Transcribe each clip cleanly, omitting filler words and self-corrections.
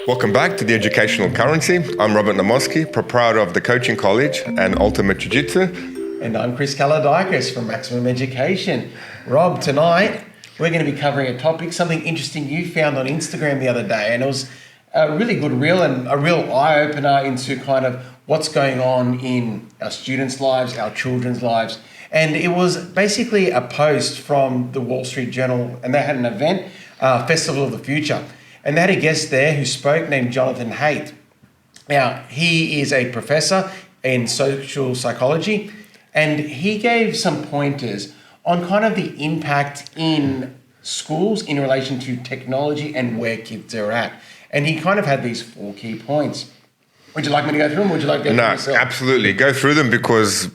Welcome back to the Educational Currency. I'm Robert Namoski, proprietor of the Coaching College and Ultimate Jiu-Jitsu. And I'm Chris Kaladikis from Maximum Education. Rob, tonight we're going to be covering a topic, something interesting you found on Instagram the other day, and it was a really good reel and a real eye-opener into kind of what's going on in our students' lives, our children's lives. And it was basically a post from the Wall Street Journal, and they had an event, Festival of the Future. And they had a guest there who spoke named Jonathan Haidt. Now, he is a professor in social psychology, and he gave some pointers on kind of the impact in schools in relation to technology and where kids are at. And he kind of had these 4 key points. Would you like me to go through them, or would you like to go through them yourself? No, absolutely. Go through them, because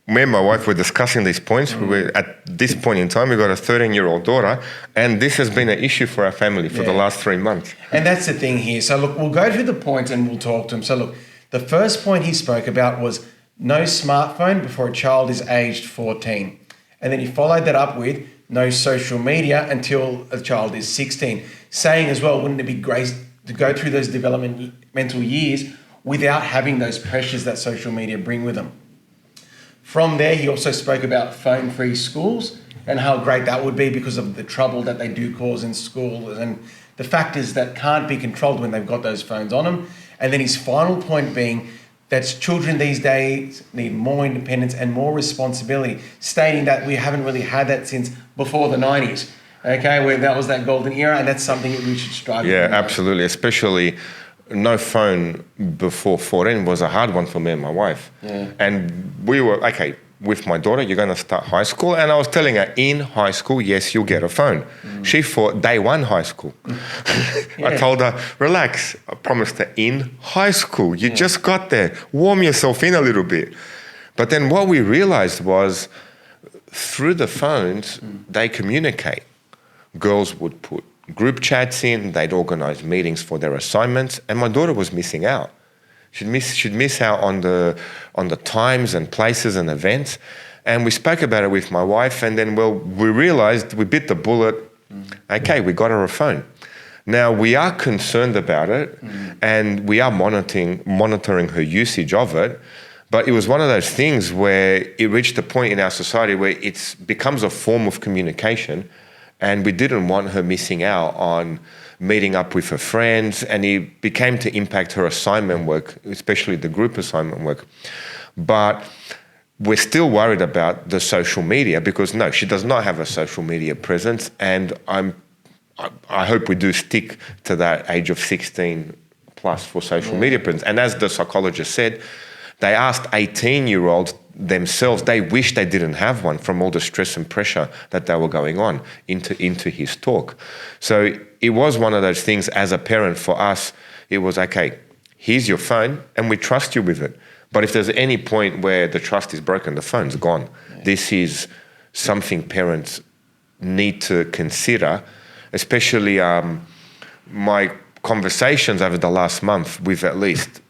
me and my wife were discussing these points. At this point in time, we've got a 13-year-old daughter, and this has been an issue for our family for the last 3 months. And that's the thing here. So look, we'll go through the points and we'll talk to him. So look, the first point he spoke about was no smartphone before a child is aged 14. And then he followed that up with no social media until a child is 16. Saying as well, wouldn't it be great to go through those developmental years without having those pressures that social media bring with them? From there, he also spoke about phone-free schools and how great that would be because of the trouble that they do cause in school and the factors that can't be controlled when they've got those phones on them. And then his final point being that children these days need more independence and more responsibility, stating that we haven't really had that since before the 90s, okay, where that was that golden era, and that's something that we should strive for. Yeah, absolutely, especially no phone before 14 was a hard one for me and my wife. Yeah. And we were, okay, with my daughter, you're going to start high school. And I was telling her, in high school, yes, you'll get a phone. She thought day one high school. I told her, relax. I promised her, in high school. You just got there. Warm yourself in a little bit. But then what we realized was through the phones, they communicate. Girls would put group chats in, they'd organize meetings for their assignments, and my daughter was missing out. She'd miss out on the times and places and events. And we spoke about it with my wife, and then we realized we bit the bullet. Okay, we got her a phone. Now we are concerned about it, and we are monitoring her usage of it. But it was one of those things where it reached a point in our society where it becomes a form of communication. And we didn't want her missing out on meeting up with her friends, and it became to impact her assignment work, especially the group assignment work. But we're still worried about the social media because, no, she does not have a social media presence, and I hope we do stick to that age of 16 plus for social media presence. And as the psychologist said, they asked 18-year-olds themselves, they wish they didn't have one from all the stress and pressure that they were going on into his talk. So it was one of those things as a parent for us, it was, okay, here's your phone and we trust you with it. But if there's any point where the trust is broken, the phone's gone. Yeah. This is something parents need to consider, especially my conversations over the last month with at least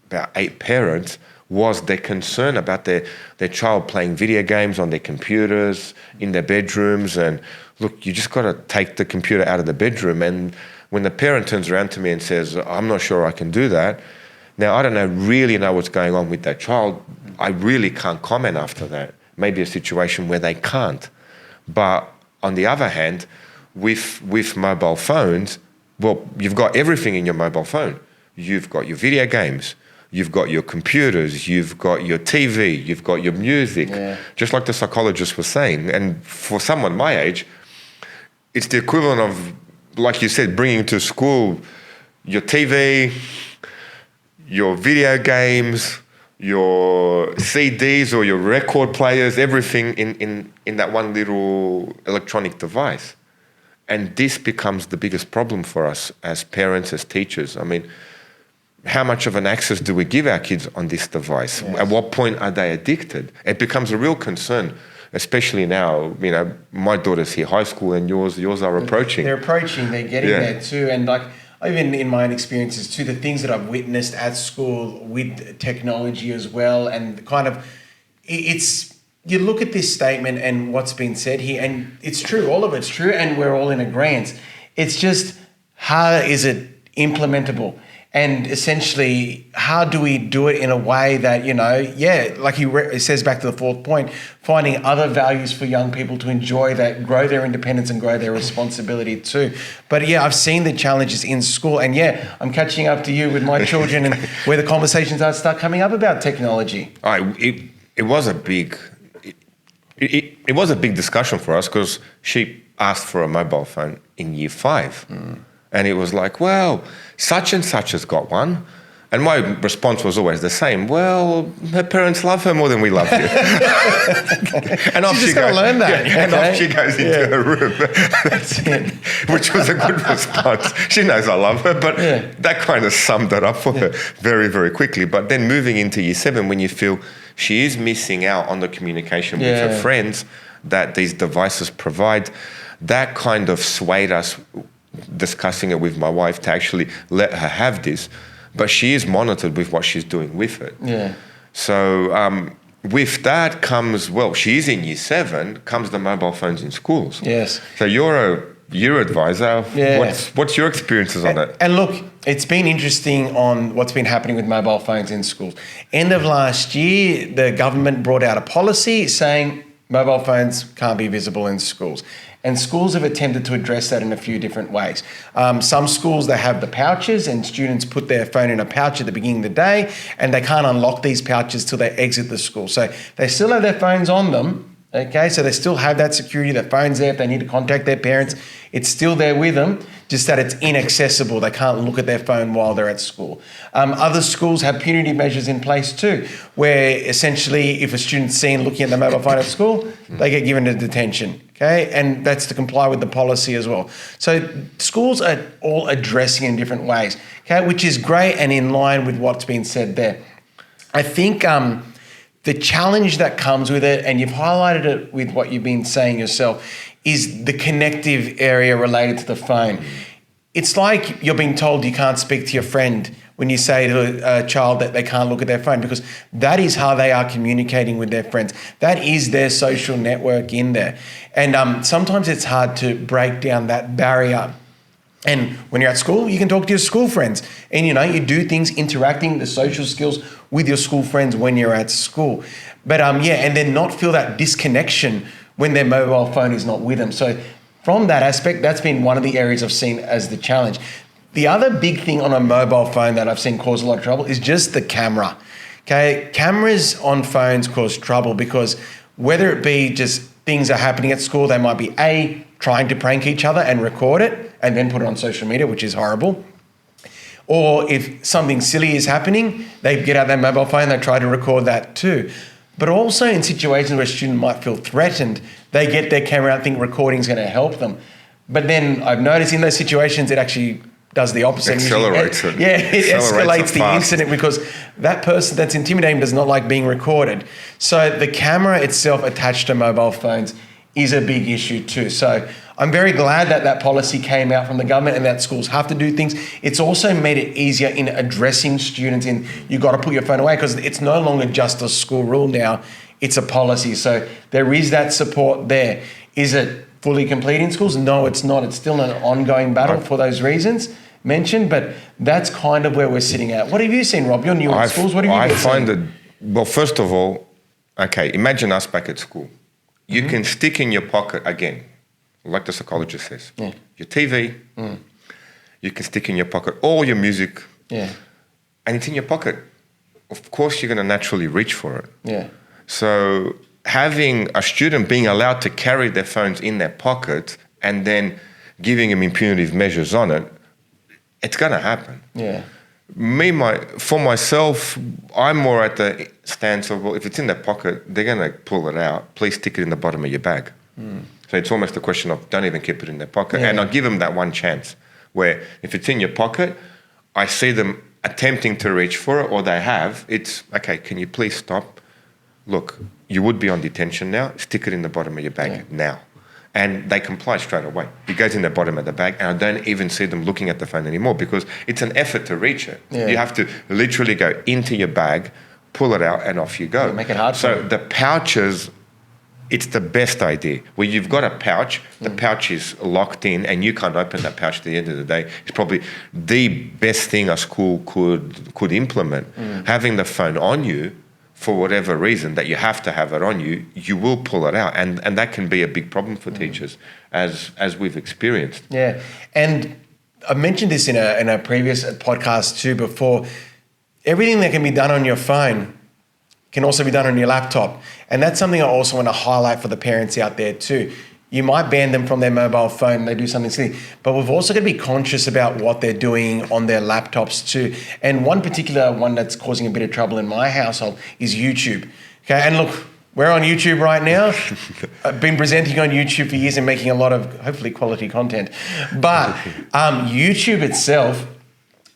about 8 parents was their concern about their child playing video games on their computers, in their bedrooms. And look, you just got to take the computer out of the bedroom. And when the parent turns around to me and says, I'm not sure I can do that, now I don't really know what's going on with that child. I really can't comment after that. Maybe a situation where they can't. But on the other hand, with mobile phones, well, you've got everything in your mobile phone. You've got your video games, you've got your computers, you've got your TV, you've got your music, just like the psychologist was saying. And for someone my age, it's the equivalent of, like you said, bringing to school your TV, your video games, your CDs or your record players, everything in that one little electronic device. And this becomes the biggest problem for us as parents, as teachers. I mean, how much of an access do we give our kids on this device? Yes. At what point are they addicted? It becomes a real concern, especially now. You know, my daughter's here, high school, and yours are approaching. They're approaching, they're getting there too. And like, even in my own experiences too, the things that I've witnessed at school with technology as well, and kind of, it's, you look at this statement and what's been said here, and it's true, all of it's true, and we're all in agreement. It's just, how is it implementable. And essentially, how do we do it in a way that, like it says back to the fourth point, finding other values for young people to enjoy that, grow their independence and grow their responsibility too. But yeah, I've seen the challenges in school, and yeah, I'm catching up to you with my children and where the conversations start coming up about technology. It was a big discussion for us because she asked for a mobile phone in year 5. And it was like, well, such and such has got one. And my response was always the same. Well, her parents love her more than we love you. And off she goes. Learn that. Yeah, and off she goes into her room. That's it. Which was a good response. She knows I love her, but that kind of summed it up for her very, very quickly. But then moving into year 7, when you feel she is missing out on the communication with her friends that these devices provide, that kind of swayed us, discussing it with my wife, to actually let her have this, but she is monitored with what she's doing with it. Yeah. So with that comes, she is in year 7, comes the mobile phones in schools. Yes. So you're a advisor. Yeah. What's your experiences on that? And look, it's been interesting on what's been happening with mobile phones in schools. End of last year, the government brought out a policy saying mobile phones can't be visible in schools. And schools have attempted to address that in a few different ways. Some schools, they have the pouches and students put their phone in a pouch at the beginning of the day and they can't unlock these pouches till they exit the school. So they still have their phones on them, okay? So they still have that security, their phone's there. If they need to contact their parents, it's still there with them, just that it's inaccessible. They can't look at their phone while they're at school. Other schools have punitive measures in place too, where essentially if a student's seen looking at the mobile phone at school, they get given a detention. Okay, and that's to comply with the policy as well. So schools are all addressing in different ways, okay, which is great and in line with what's been said there. I think the challenge that comes with it, and you've highlighted it with what you've been saying yourself, is the connective area related to the phone. It's like you're being told you can't speak to your friend when you say to a child that they can't look at their phone, because that is how they are communicating with their friends. That is their social network in there. And sometimes it's hard to break down that barrier. And when you're at school, you can talk to your school friends. And, you do things interacting, the social skills with your school friends when you're at school. But, and then not feel that disconnection when their mobile phone is not with them. So from that aspect, that's been one of the areas I've seen as the challenge. The other big thing on a mobile phone that I've seen cause a lot of trouble is just the camera. Okay, cameras on phones cause trouble because whether it be just things are happening at school, they might be trying to prank each other and record it and then put it on social media, which is horrible. Or if something silly is happening, they get out their mobile phone, they try to record that too. But also in situations where a student might feel threatened, they get their camera out and think recording is going to help them. But then I've noticed in those situations, it actually does the opposite. Accelerates it. Yeah, it escalates the incident because that person that's intimidating does not like being recorded. So the camera itself attached to mobile phones is a big issue too. So I'm very glad that that policy came out from the government and that schools have to do things. It's also made it easier in addressing students in, you got to put your phone away, because it's no longer just a school rule now, it's a policy. So there is that support there. Is it fully complete in schools? No, it's not. It's still an ongoing battle for those reasons mentioned, but that's kind of where we're sitting at. What have you seen, Rob? You're new in schools. What have you seen? Well, first of all, okay, imagine us back at school. You can stick in your pocket, again, like the psychologist says, your TV, you can stick in your pocket all your music, and it's in your pocket. Of course, you're going to naturally reach for it. Yeah. So having a student being allowed to carry their phones in their pocket and then giving them punitive measures on it, it's going to happen. Yeah. For myself, I'm more at the stance of, well, if it's in their pocket, they're going to pull it out. Please stick it in the bottom of your bag. So it's almost a question of don't even keep it in their pocket. And I'll give them that one chance where if it's in your pocket, I see them attempting to reach for it, or they have, it's, okay, can you please stop? Look, you would be on detention now. Stick it in the bottom of your bag now. And they comply straight away. It goes in the bottom of the bag, and I don't even see them looking at the phone anymore because it's an effort to reach it. Yeah. You have to literally go into your bag, pull it out, and off you go. Make it hard for them. So the pouches it's the best idea. Where you've got a pouch, the pouch is locked in, and you can't open that pouch at the end of the day. It's probably the best thing a school could implement. Having the phone on you, for whatever reason that you have to have it on you, you will pull it out, and that can be a big problem for teachers, as we've experienced. Yeah, and I mentioned this in a previous podcast too before. Everything that can be done on your phone can also be done on your laptop. And that's something I also want to highlight for the parents out there too. You might ban them from their mobile phone, they do something silly, but we've also got to be conscious about what they're doing on their laptops too. And one particular one that's causing a bit of trouble in my household is YouTube. Okay, and look, we're on YouTube right now. I've been presenting on YouTube for years and making a lot of, hopefully, quality content. But YouTube itself,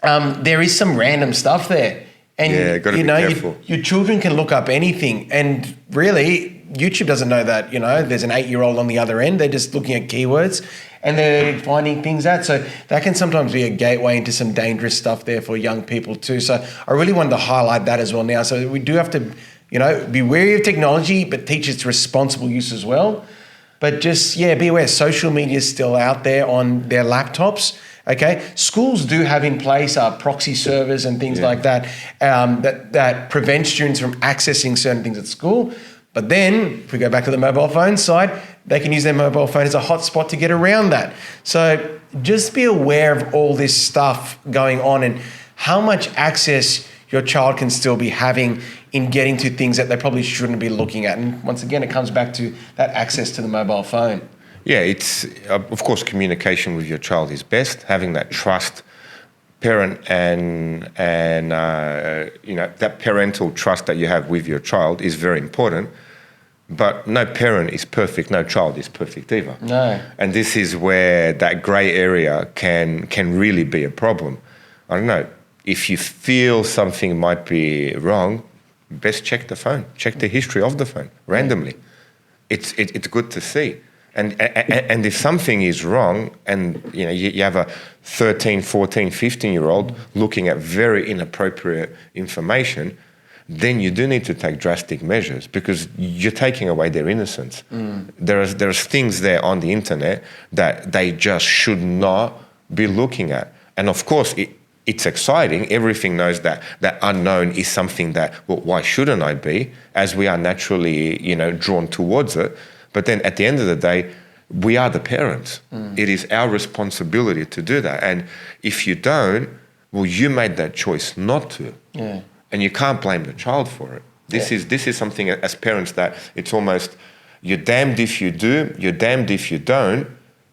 there is some random stuff there. And got to be careful. Your children can look up anything, and really, YouTube doesn't know that. There's an 8-year-old on the other end. They're just looking at keywords, and they're finding things out. So that can sometimes be a gateway into some dangerous stuff there for young people too. So I really wanted to highlight that as well now. So we do have to, be wary of technology, but teach its responsible use as well. But just be aware. Social media is still out there on their laptops. Okay, schools do have in place proxy servers and things like that, that prevent students from accessing certain things at school. But then, if we go back to the mobile phone side, they can use their mobile phone as a hotspot to get around that. So just be aware of all this stuff going on and how much access your child can still be having in getting to things that they probably shouldn't be looking at. And once again, it comes back to that access to the mobile phone. Yeah, it's of course communication with your child is best. Having that trust, parent and that parental trust that you have with your child is very important. But no parent is perfect, no child is perfect either. No. And this is where that grey area can really be a problem. I don't know, if you feel something might be wrong, best check the phone, check the history of the phone randomly. It's good to see. And if something is wrong and you have a 13, 14, 15-year-old looking at very inappropriate information, then you do need to take drastic measures because you're taking away their innocence. There's things there on the internet that they just should not be looking at. And of course, it's exciting. Everything knows that unknown is something that, well, why shouldn't I be? As we are naturally, drawn towards it. But then at the end of the day, we are the parents. It is our responsibility to do that. And if you don't, well, you made that choice not to. Yeah. And you can't blame the child for it. This is something as parents that it's almost, you're damned if you do, you're damned if you don't,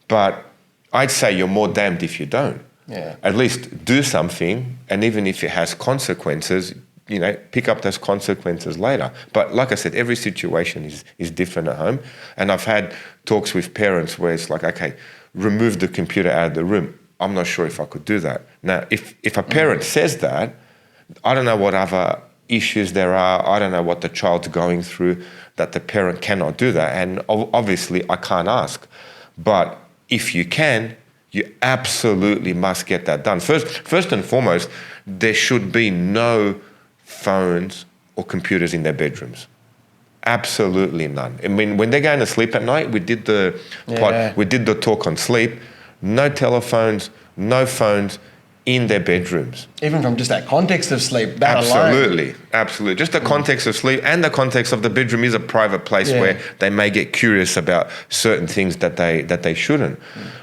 but I'd say you're more damned if you don't. Yeah. At least do something, and even if it has consequences, pick up those consequences later. But like I said, every situation is different at home. And I've had talks with parents where it's like, okay, remove the computer out of the room. I'm not sure if I could do that. Now, if a parent says that, I don't know what other issues there are. I don't know what the child's going through that the parent cannot do that. And obviously, I can't ask. But if you can, you absolutely must get that done. First and foremost, there should be no phones or computers in their bedrooms. Absolutely none. I mean, when they're going to sleep at night, we did the talk on sleep. No telephones, no phones in their bedrooms. Even from just that context of sleep, that alone. Absolutely. Just the context of sleep and the context of the bedroom is a private place where they may get curious about certain things that they shouldn't.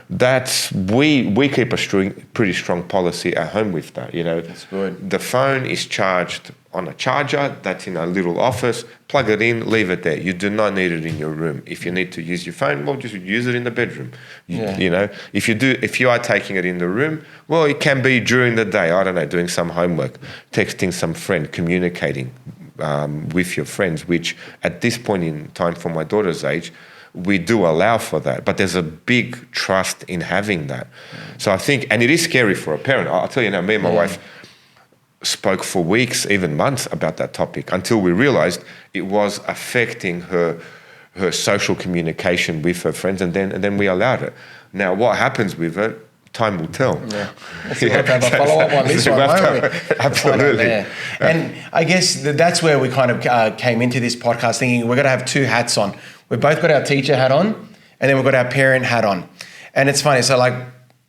We keep a pretty strong policy at home with that. That's good. The phone is charged on a charger that's in a little office. Plug it in, leave it there. You do not need it in your room. If you need to use your phone, well, just use it in the bedroom. If you are taking it in the room, well, it can be during the day. I don't know, doing some homework, texting some friend, communicating with your friends, which at this point in time for my daughter's age, we do allow for that. But there's a big trust in having that. So I think, and it is scary for a parent. I'll tell you now, me and my wife spoke for weeks, even months about that topic until we realized it was affecting her social communication with her friends, and then we allowed it. Now, what happens with it, time will tell. Yeah. We'll have to have a follow-up on this one, won't we? Absolutely. And I guess that's where we kind of came into this podcast thinking we're going to have two hats on. We've both got our teacher hat on, and then we've got our parent hat on. And it's funny. So like,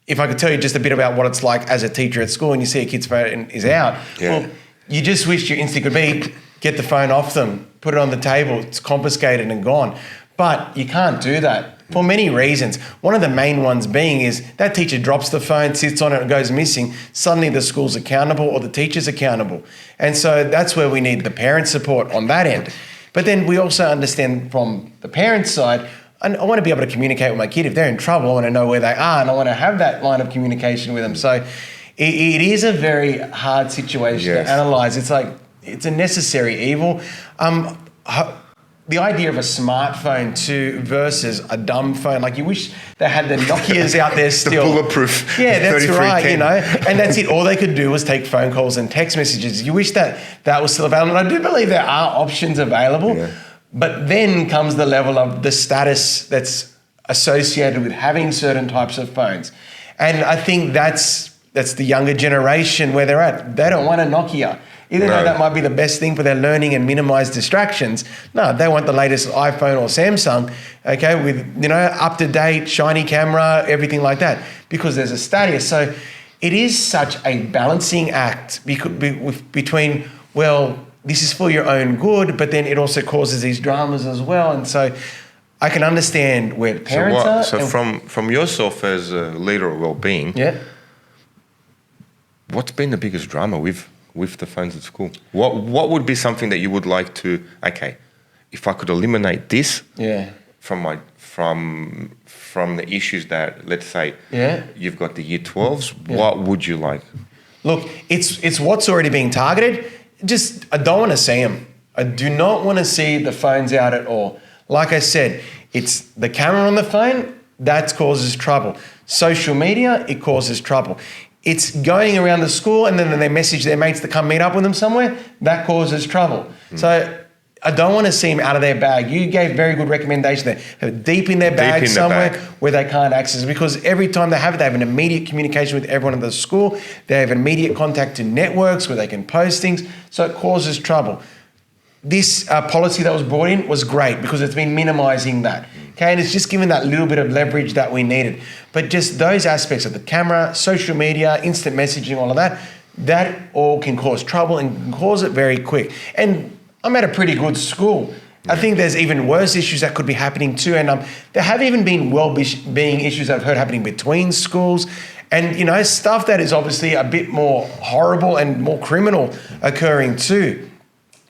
if I could tell you just a bit about what it's like as a teacher at school and you see a kid's phone is out, well, you just wish your instinct could be, get the phone off them, put it on the table, it's confiscated and gone. But you can't do that for many reasons. One of the main ones being is that teacher drops the phone, sits on it and goes missing. Suddenly the school's accountable or the teacher's accountable. And so that's where we need the parent support on that end. But then we also understand from the parent's side, I want to be able to communicate with my kid. If they're in trouble, I want to know where they are and I want to have that line of communication with them. So it is a very hard situation to analyse. It's like, it's a necessary evil. The idea of a smartphone versus a dumb phone, like you wish they had the Nokias out there still. The bulletproof. Yeah, that's right, you know. And that's it. All they could do was take phone calls and text messages. You wish that was still available. And I do believe there are options available. Yeah. But then comes the level of the status that's associated with having certain types of phones. And I think that's the younger generation where they're at. They don't want a Nokia. Even though that might be the best thing for their learning and minimize distractions. No, they want the latest iPhone or Samsung, okay, with, you know, up-to-date, shiny camera, everything like that, because there's a status. So it is such a balancing act between, well, this is for your own good, but then it also causes these dramas as well. And so I can understand where parents are. So from yourself as a leader of well-being, what's been the biggest drama with the phones at school? What would be something that you would like to, okay, if I could eliminate this from the issues that, let's say, you've got the year 12s, what would you like? Look, it's what's already being targeted. Just, I don't want to see them. I do not want to see the phones out at all. Like I said, it's the camera on the phone, that causes trouble. Social media, it causes trouble. It's going around the school and then they message their mates to come meet up with them somewhere. That causes trouble. So I don't want to see them out of their bag. You gave very good recommendation there. Have it deep in their bag somewhere where they can't access it, because every time they have it, they have an immediate communication with everyone at the school. They have immediate contact to networks where they can post things. So it causes trouble. This policy that was brought in was great because it's been minimising that. Okay, and it's just given that little bit of leverage that we needed. But just those aspects of the camera, social media, instant messaging, all of that, that all can cause trouble and can cause it very quick. And I'm at a pretty good school. I think there's even worse issues that could be happening too. And there have even been well-being issues that I've heard happening between schools. And, you know, stuff that is obviously a bit more horrible and more criminal occurring too,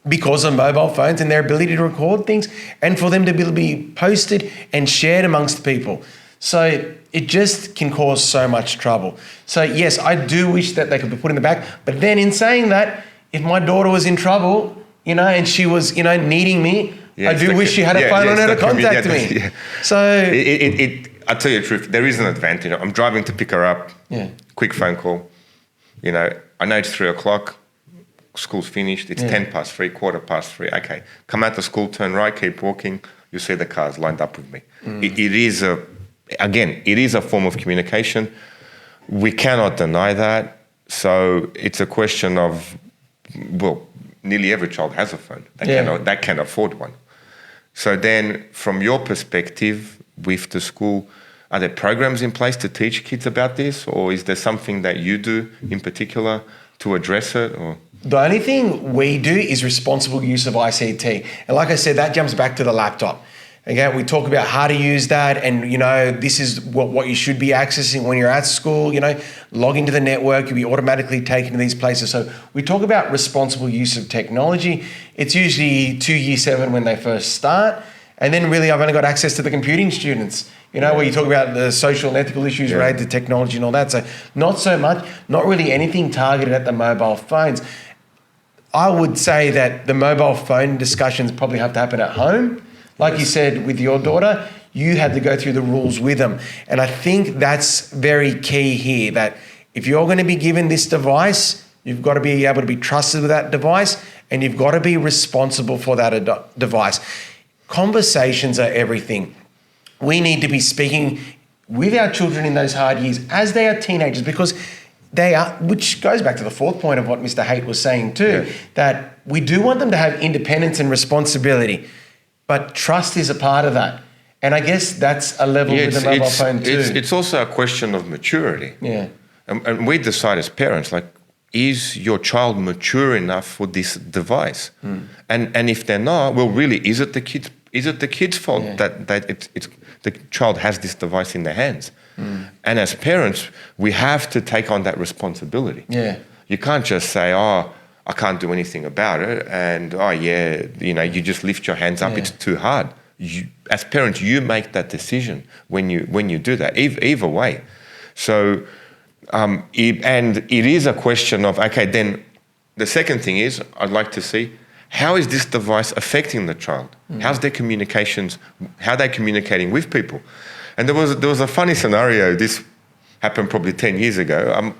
because of mobile phones and their ability to record things and for them to be posted and shared amongst people. So it just can cause so much trouble. So yes, I do wish that they could be put in the back. But then in saying that, if my daughter was in trouble, you know, and she was, you know, needing me, I do wish she had a phone on her to contact me. So I'll tell you the truth, there is an advantage. I'm driving to pick her up, quick phone call. You know, I know it's 3 o'clock. School's finished, it's 10 past 3, quarter past 3. Okay, come out the school, turn right, keep walking, you see the cars lined up with me. It is a form of communication. We cannot deny that. So it's a question of, well, nearly every child has a phone. They can afford one. So then from your perspective with the school, are there programs in place to teach kids about this, or is there something that you do in particular to address it? Or the only thing we do is responsible use of ICT. And like I said, that jumps back to the laptop. Okay, we talk about how to use that, and, you know, this is what you should be accessing when you're at school. You know, log into the network, you'll be automatically taken to these places. So we talk about responsible use of technology. It's usually year 7 when they first start. And then really I've only got access to the computing students, you know, where you talk about the social and ethical issues related to technology and all that. So not so much, not really anything targeted at the mobile phones. I would say that the mobile phone discussions probably have to happen at home. Like you said, with your daughter, you had to go through the rules with them. And I think that's very key here, that if you're going to be given this device, you've got to be able to be trusted with that device, and you've got to be responsible for that device. Conversations are everything. We need to be speaking with our children in those hard years as they are teenagers, because they are, which goes back to the 4th point of what Mr. Haight was saying too, that we do want them to have independence and responsibility. But trust is a part of that. And I guess that's a level with the mobile phone too. It's also a question of maturity. Yeah. And we decide as parents, like, is your child mature enough for this device? And if they're not, well, really, is it the kid's fault that it's the child has this device in their hands? And as parents, we have to take on that responsibility. Yeah. You can't just say, oh, I can't do anything about it, and oh yeah, you just lift your hands up. It's too hard. As parents, you make that decision when you do that. Either way, so it is a question of, okay, then the second thing is, I'd like to see, how is this device affecting the child? How's their communications? How are they communicating with people? And there was a funny scenario. This happened probably 10 years ago.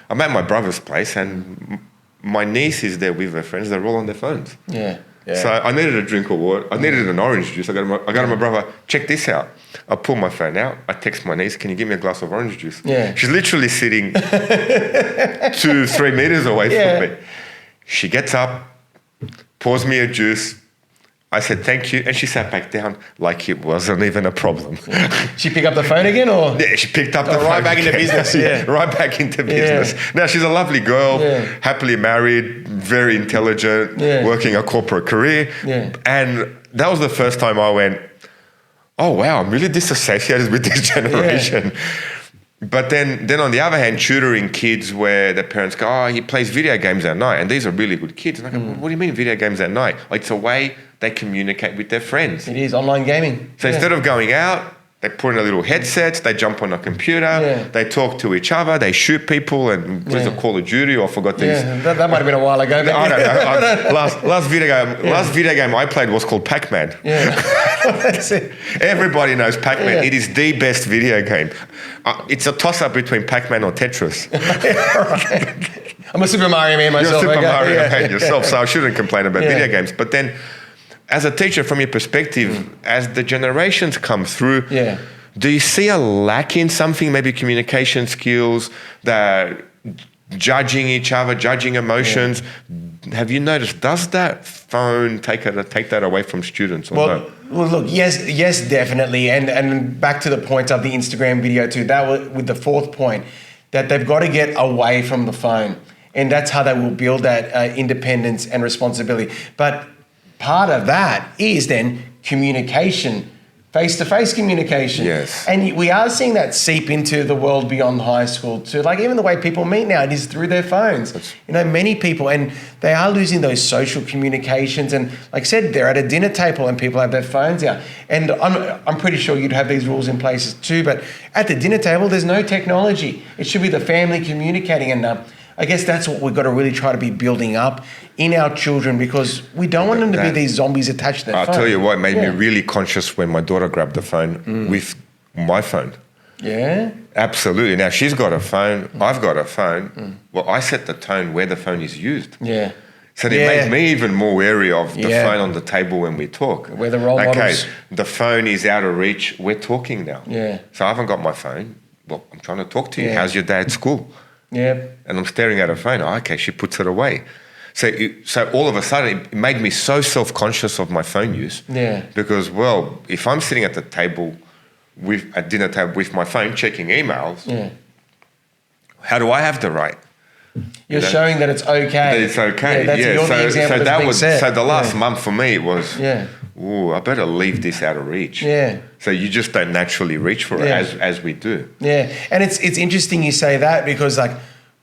I'm at my brother's place, and my niece is there with her friends. They're all on their phones. Yeah. So I needed a drink of water. I needed an orange juice. I got to my brother, check this out. I pull my phone out. I text my niece, can you give me a glass of orange juice? Yeah. She's literally sitting 2-3 meters away from me. She gets up, pours me a juice. I said, thank you. And she sat back down like it wasn't even a problem. She pick up the phone again, or? Yeah, she picked up the phone. Right back into business. Yeah. Right back into business. Now, she's a lovely girl, happily married, very intelligent, working a corporate career. Yeah. And that was the first time I went, oh, wow, I'm really disassociated with this generation. Yeah. But then on the other hand, tutoring kids where the parents go, oh, he plays video games at night. And these are really good kids. And I go, what do you mean video games at night? Like, it's a way they communicate with their friends. It is online gaming. So instead of going out, they put in a little headset, they jump on a computer, they talk to each other, they shoot people, and there's a Call of Duty, or I forgot these. Yeah, that might have been a while ago. I don't know. Last video game I played was called Pac-Man. Yeah. That's it. Everybody knows Pac-Man. It is the best video game. It's a toss-up between Pac-Man or Tetris. I'm a Super Mario man myself. You're a Super Mario man yourself, so I shouldn't complain about video games. But then, as a teacher, from your perspective, as the generations come through, do you see a lack in something, maybe communication skills, that judging each other, judging emotions? Have you noticed, does that phone take that away from students? Or no? Well, look, yes, definitely. And back to the point of the Instagram video too, that was with the fourth point, that they've got to get away from the phone. And that's how they will build that independence and responsibility. But part of that is then communication, face-to-face communication. Yes. And we are seeing that seep into the world beyond high school too. Like even the way people meet now, it is through their phones. Many people, and they are losing those social communications. And like I said, they're at a dinner table and people have their phones out. And I'm pretty sure you'd have these rules in place too. But at the dinner table, there's no technology. It should be the family communicating. And I guess that's what we've got to really try to be building up in our children, because we don't want them to be these zombies attached to their phone. I'll tell you what made me really conscious when my daughter grabbed the phone with my phone. Yeah? Absolutely. Now, she's got a phone, I've got a phone. Well, I set the tone where the phone is used. Yeah. So it made me even more wary of the phone on the table when we talk. We're the role models. The phone is out of reach, we're talking now. Yeah. So I haven't got my phone. Well, I'm trying to talk to you. How's your day at school? Yeah. And I'm staring at her phone. Oh, okay, she puts it away. So all of a sudden, it made me so self-conscious of my phone use. Yeah. Because, well, if I'm sitting at the table, at dinner table with my phone checking emails, how do I have the right? You're showing that it's okay. That it's okay. So the last month for me, it was, ooh, I better leave this out of reach. Yeah. So you just don't naturally reach for it as we do. Yeah. And it's interesting you say that, because like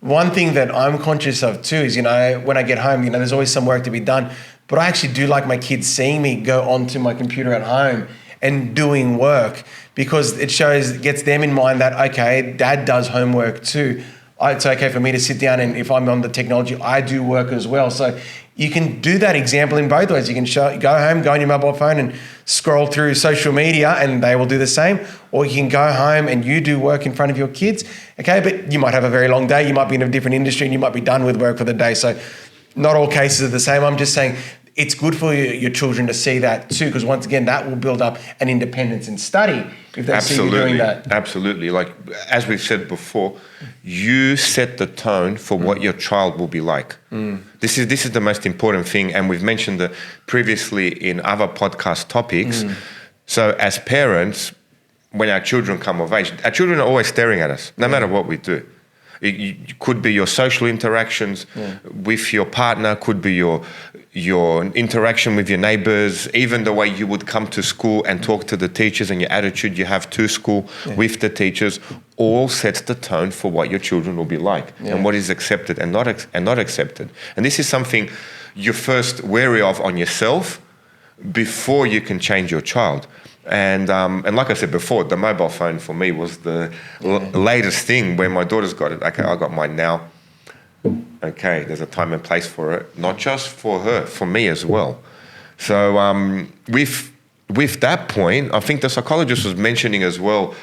one thing that I'm conscious of too is, when I get home, there's always some work to be done, but I actually do like my kids seeing me go onto my computer at home and doing work, because it gets them in mind that, okay, dad does homework too. It's okay for me to sit down, and if I'm on the technology, I do work as well. So you can do that example in both ways. You can go home, go on your mobile phone and scroll through social media, and they will do the same. Or you can go home and you do work in front of your kids. Okay, but you might have a very long day. You might be in a different industry and you might be done with work for the day. So not all cases are the same. I'm just saying it's good for your children to see that too, because once again, that will build up an independence in study if they see you doing that. Absolutely. Like, as we've said before, you set the tone for what your child will be like. This is the most important thing, and we've mentioned that previously in other podcast topics. So as parents, when our children come of age, our children are always staring at us, no matter what we do. It could be your social interactions with your partner, could be your interaction with your neighbors, even the way you would come to school and talk to the teachers and your attitude you have to school with the teachers, all sets the tone for what your children will be like and what is accepted and not accepted. And this is something you're first wary of on yourself before you can change your child. And like I said before, the mobile phone for me was the latest thing. When my daughter's got it, okay, I got mine now. Okay, there's a time and place for it, not just for her, for me as well. So with that point, I think the psychologist was mentioning as well,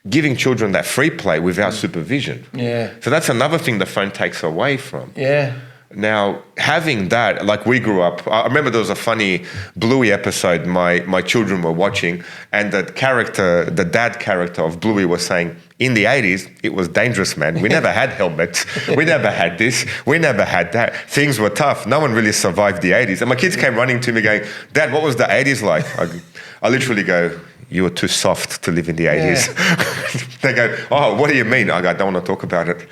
giving children that free play without supervision. Yeah. So that's another thing the phone takes away from. Yeah. Now, having that, like we grew up, I remember there was a funny Bluey episode my children were watching, and the dad character of Bluey was saying, in the 80s, it was dangerous, man. We never had helmets. We never had this. We never had that. Things were tough. No one really survived the 80s. And my kids came running to me going, Dad, what was the 80s like? I literally go, you were too soft to live in the 80s. Yeah. They go, oh, what do you mean? I go, I don't want to talk about it.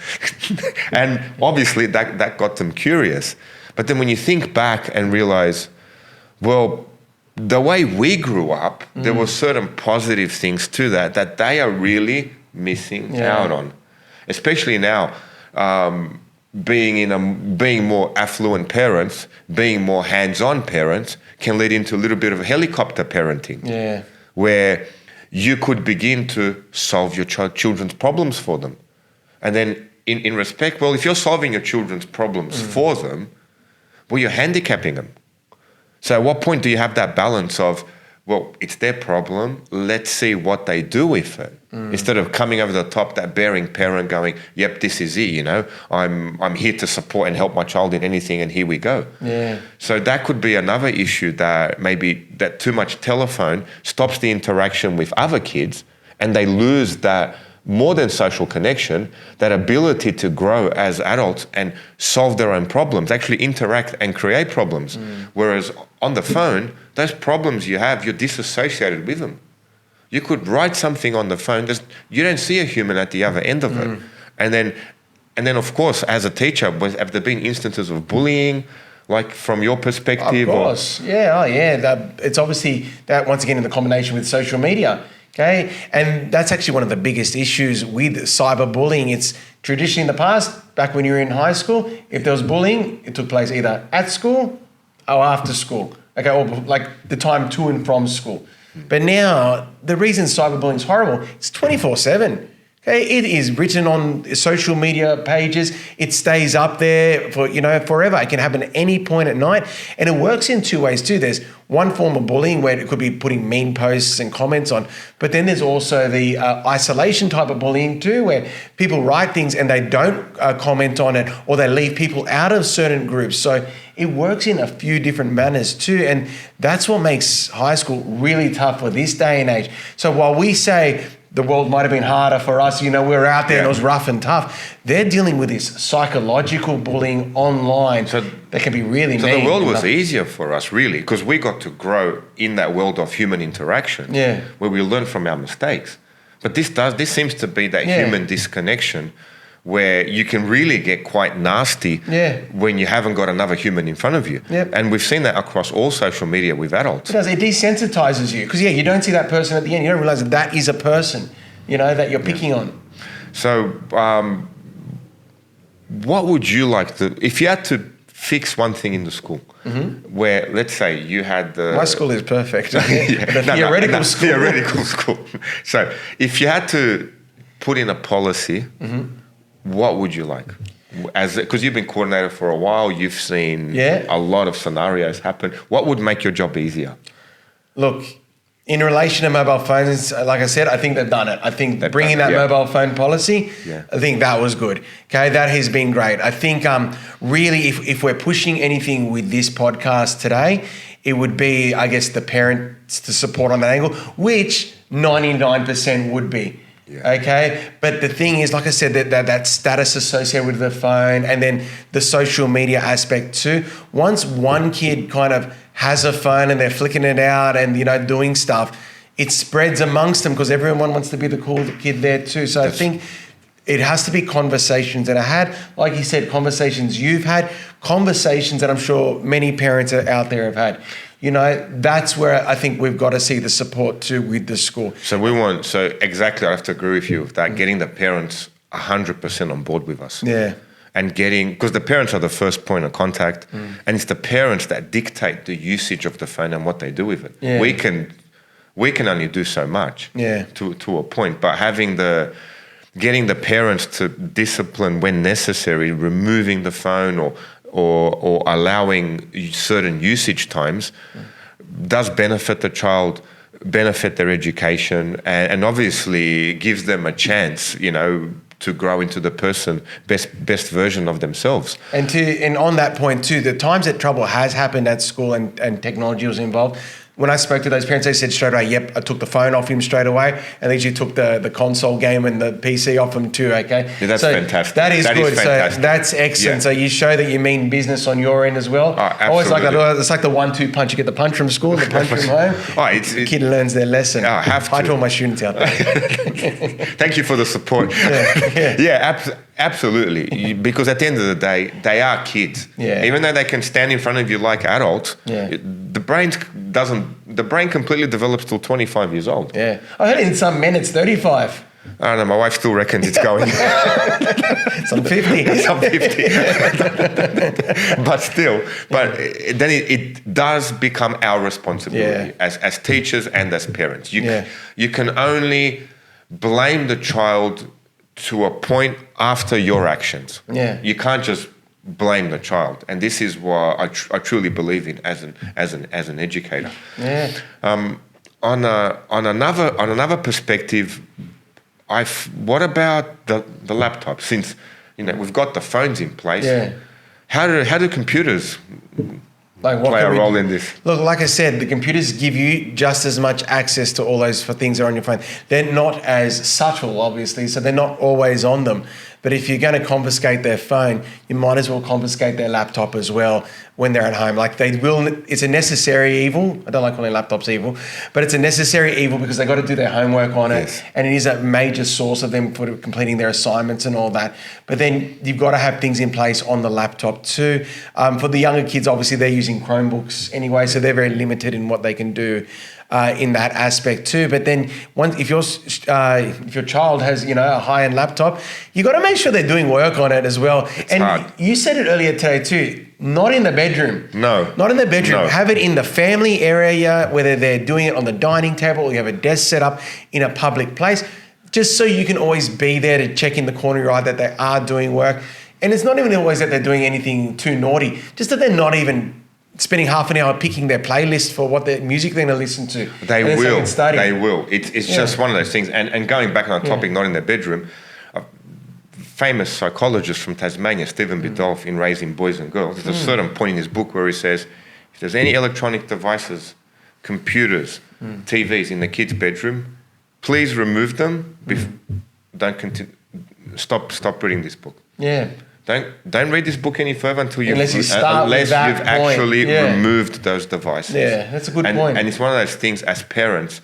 And obviously that got them curious. But then when you think back and realize, well, the way we grew up, there were certain positive things to that they are really missing out on. Especially now, being more affluent parents, being more hands-on parents can lead into a little bit of helicopter parenting. Yeah. Where you could begin to solve your children's problems for them. And then in respect, well, if you're solving your children's problems for them, well, you're handicapping them. So at what point do you have that balance of, well, it's their problem, let's see what they do with it. Instead of coming over the top, that bearing parent going, yep, this is it, I'm here to support and help my child in anything, and here we go. Yeah. So that could be another issue, that maybe that too much telephone stops the interaction with other kids, and they lose that more than social connection, that ability to grow as adults and solve their own problems, actually interact and create problems. Whereas on the phone, those problems you have, you're disassociated with them. You could write something on the phone, you don't see a human at the other end of it. And then of course, as a teacher, have there been instances of bullying, like from your perspective? Of course, it's obviously that, once again, in the combination with social media. Okay, and that's actually one of the biggest issues with cyberbullying. It's traditionally in the past, back when you were in high school, if there was bullying, it took place either at school or after school. Okay, or like the time to and from school. But now, the reason cyberbullying is horrible, it's 24/7. Okay, it is written on social media pages. It stays up there for forever. It can happen at any point at night, and it works in two ways too. There's one form of bullying where it could be putting mean posts and comments on, but then there's also the isolation type of bullying too, where people write things and they don't comment on it, or they leave people out of certain groups. So it works in a few different manners too, and that's what makes high school really tough for this day and age. So while we say the world might have been harder for us, we're out there and it was rough and tough, they're dealing with this psychological bullying online. So that can be really mean. So the world was easier for us, really, because we got to grow in that world of human interaction, where we learn from our mistakes. But this seems to be that human disconnection, where you can really get quite nasty when you haven't got another human in front of you. Yep. And we've seen that across all social media with adults. It does. It desensitizes you, because you don't see that person at the end. You don't realize that is a person, that you're picking on. So what would you like to, if you had to fix one thing in the school, where, let's say, you had the... My school is perfect. Theoretical school. Theoretical school. So if you had to put in a policy, what would you like? Because you've been coordinator for a while, you've seen a lot of scenarios happen. What would make your job easier? Look, In relation to mobile phones, like I said, I think they've done it. I think bringing that mobile phone policy, I think that was good. Okay, that has been great. I think really if we're pushing anything with this podcast today, it would be, I guess, the parents to support on that angle, which 99% would be. Yeah. Okay, but the thing is, like I said, that status associated with the phone, and then the social media aspect too. Once one kid kind of has a phone and they're flicking it out and doing stuff, it spreads amongst them because everyone wants to be the cool kid there too. So I think it has to be conversations that I had, like you said, conversations you've had, conversations that I'm sure many parents out there have had. That's where I think we've got to see the support too with the school. So exactly, I have to agree with you with that, getting the parents 100% on board with us. Yeah. And because the parents are the first point of contact, and it's the parents that dictate the usage of the phone and what they do with it. Yeah. We can only do so much to a point, but getting the parents to discipline when necessary, removing the phone or allowing certain usage times does benefit the child, benefit their education, and obviously gives them a chance, to grow into the best version of themselves. And on that point too, the times that trouble has happened at school and technology was involved, when I spoke to those parents, they said straight away, yep, I took the phone off him straight away. And then you took the console game and the PC off him too, okay? Yeah, that's fantastic. That is good. So that's excellent. Yeah. So you show that you mean business on your end as well. Oh, absolutely. Always like that. It's like the 1-2 punch. You get the punch from school, the punch from home. The kid learns their lesson. I have to. I draw my students out there. Thank you for the support. Absolutely. Because at the end of the day, they are kids. Yeah. Even though they can stand in front of you like adults, the brain completely develops till 25 years old. Yeah. I heard in some men it's 35. I don't know. My wife still reckons it's going. Some 50. Some 50. But then it does become our responsibility as teachers and as parents. You can only blame the child to a point after your actions. Yeah. You can't just blame the child, and this is what I truly believe in as an educator. Yeah. On another perspective, what about the laptop? Since we've got the phones in place, how do computers play a role in this? Look, like I said, the computers give you just as much access to all those things that are on your phone. They're not as subtle, obviously, so they're not always on them. But if you're going to confiscate their phone, you might as well confiscate their laptop as well when they're at home. Like it's a necessary evil. I don't like calling laptops evil, but it's a necessary evil because they've got to do their homework on it. Yes. And it is a major source of them for completing their assignments and all that. But then you've got to have things in place on the laptop too. For the younger kids, obviously they're using Chromebooks anyway, so they're very limited in what they can do in that aspect too. But then if your child has a high-end laptop, you got to make sure they're doing work on it as well. It's hard. You said it earlier today too. Not in the bedroom. No. Not in the bedroom. No. Have it in the family area, whether they're doing it on the dining table or you have a desk set up in a public place, just so you can always be there to check in the corner of your eye that they are doing work. And it's not even always that they're doing anything too naughty, just that they're not even spending half an hour picking their playlist for what their music they're going to listen to. They will. They will. It's just one of those things. And going back on the topic, not in their bedroom, a famous psychologist from Tasmania, Stephen Biddulph, in Raising Boys and Girls, there's a certain point in his book where he says, if there's any electronic devices, computers, TVs in the kid's bedroom, please remove them. Don't continue. Stop reading this book. Yeah. Don't read this book any further until unless you've actually removed those devices. Yeah, that's a good point. And it's one of those things as parents,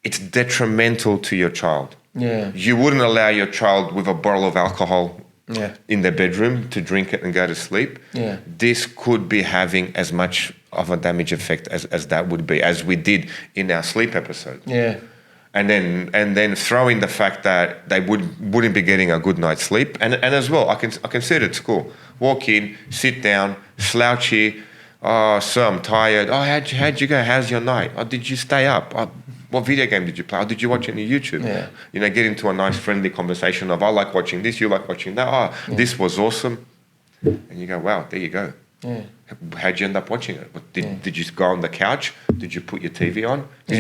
it's detrimental to your child. Yeah. You wouldn't allow your child with a bottle of alcohol in their bedroom to drink it and go to sleep. Yeah. This could be having as much of a damage effect as that would be, as we did in our sleep episode. Yeah. And then throw in the fact that they wouldn't be getting a good night's sleep. And as well, I can see it at school. Walk in, sit down, slouchy. Oh, sir, I'm tired. Oh, how'd you go? How's your night? Oh, did you stay up? Oh, what video game did you play? Oh, did you watch any YouTube? Yeah. Get into a nice friendly conversation of, I like watching this, you like watching that. Oh, this was awesome. And you go, wow, there you go. Yeah. How'd you end up watching it? Did you go on the couch? Did you put your TV on? Because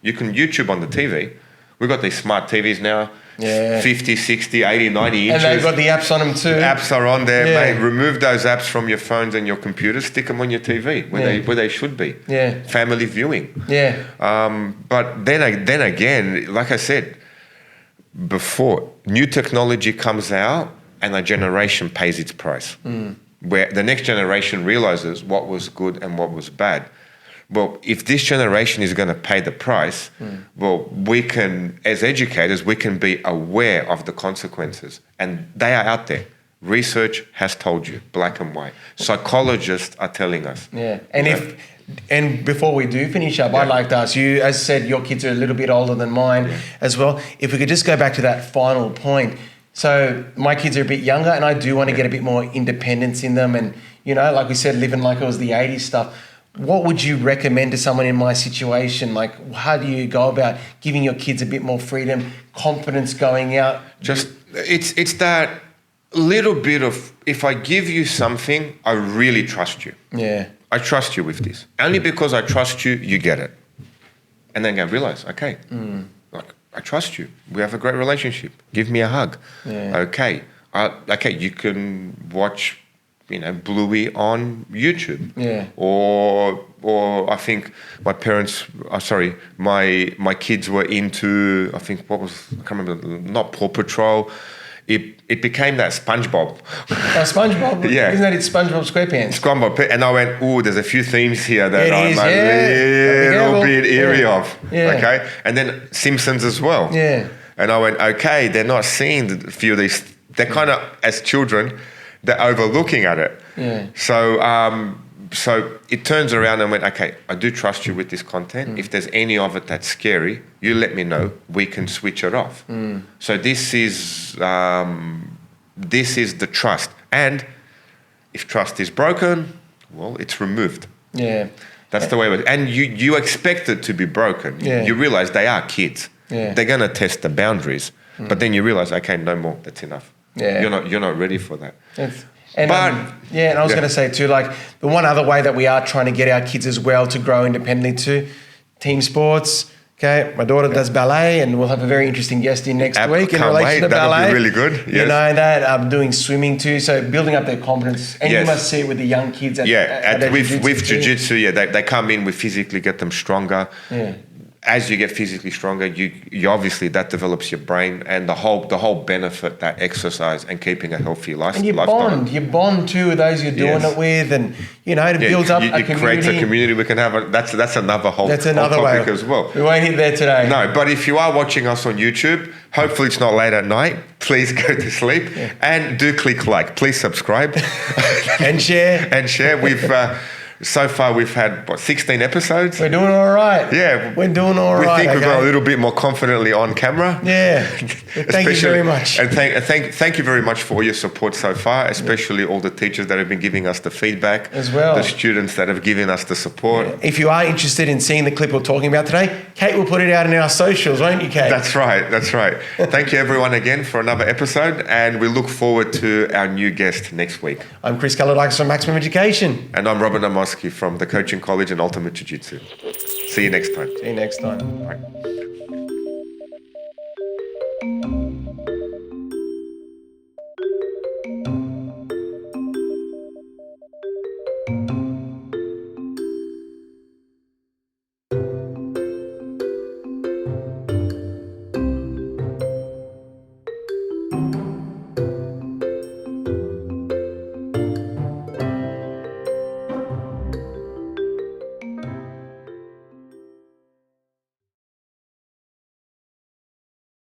you can YouTube on the TV. We've got these smart TVs now. Yeah. 50, 60, 80, 90 inches. And they've got the apps on them too. Apps are on there. Yeah. Mate, remove those apps from your phones and your computers. Stick them on your TV where they should be. Yeah. Family viewing. Yeah. But then again, like I said before, new technology comes out and a generation pays its price. Where the next generation realizes what was good and what was bad. Well, if this generation is going to pay the price, well, we can, as educators, we can be aware of the consequences. And they are out there. Research has told you, black and white. Psychologists are telling us. Yeah. And before we do finish up, I'd like to ask you, as I said, your kids are a little bit older than mine as well. If we could just go back to that final point. So my kids are a bit younger and I do want to get a bit more independence in them. And, you know, like we said, living like it was the 80s stuff. What would you recommend to someone in my situation? Like, how do you go about giving your kids a bit more freedom, confidence going out? Just, it's that little bit of, if I give you something, I really trust you. Yeah. I trust you with this. Only because I trust you, you get it. And then I realize, okay, like, I trust you. We have a great relationship. Give me a hug. Yeah. Okay. Okay, you can watch, you know, Bluey on YouTube. Yeah. Or I think my parents, my kids were into, I think, I can't remember, not Paw Patrol. It became that SpongeBob. SpongeBob? Yeah. Isn't that it SpongeBob SquarePants? SpongeBob. And I went, ooh, there's a few themes here that I'm a little bit eerie of. Yeah. Okay. And then Simpsons as well. Yeah. And I went, okay, they're not seeing a few of these. They're kind of, as children, they're overlooking at it. Yeah. So it turns around and went, okay, I do trust you with this content. If there's any of it that's scary, you let me know. We can switch it off. So this is the trust. And if trust is broken, well, it's removed. Yeah. That's the way it was. And you expect it to be broken. Yeah. You realize they are kids. Yeah. They're going to test the boundaries. But then you realize, okay, no more. That's enough. Yeah. You're not ready for that. And I was going to say too, like the one other way that we are trying to get our kids as well to grow independently too, team sports. Okay, my daughter does ballet, and we'll have a very interesting guest in next week in relation to ballet. That'll be really good. Yes. You know that I'm doing swimming too, so building up their confidence. And you must see it with the young kids. With jiu-jitsu, they come in, we physically get them stronger. Yeah. As you get physically stronger, you obviously that develops your brain and the whole benefit that exercise and keeping a healthy lifestyle. And you bond too with those you're doing it with, and you know it builds up a community. It creates a community. We can have that's another whole topic as well. We won't hit there today. No, but if you are watching us on YouTube, hopefully it's not late at night. Please go to sleep and do click like. Please subscribe and share. So far, we've had, 16 episodes? We're doing all right. Yeah. We're doing all right. We think we've got a little bit more confidently on camera. Yeah. Thank you very much. And thank you very much for all your support so far, especially all the teachers that have been giving us the feedback. As well. The students that have given us the support. Yeah. If you are interested in seeing the clip we're talking about today, Kate will put it out in our socials, won't you, Kate? That's right. Thank you, everyone, again for another episode, and we look forward to our new guest next week. I'm Chris Kaladakis from Maximum Education. And I'm Robert Amos from the Coaching College and Ultimate Jiu-Jitsu. See you next time. Bye.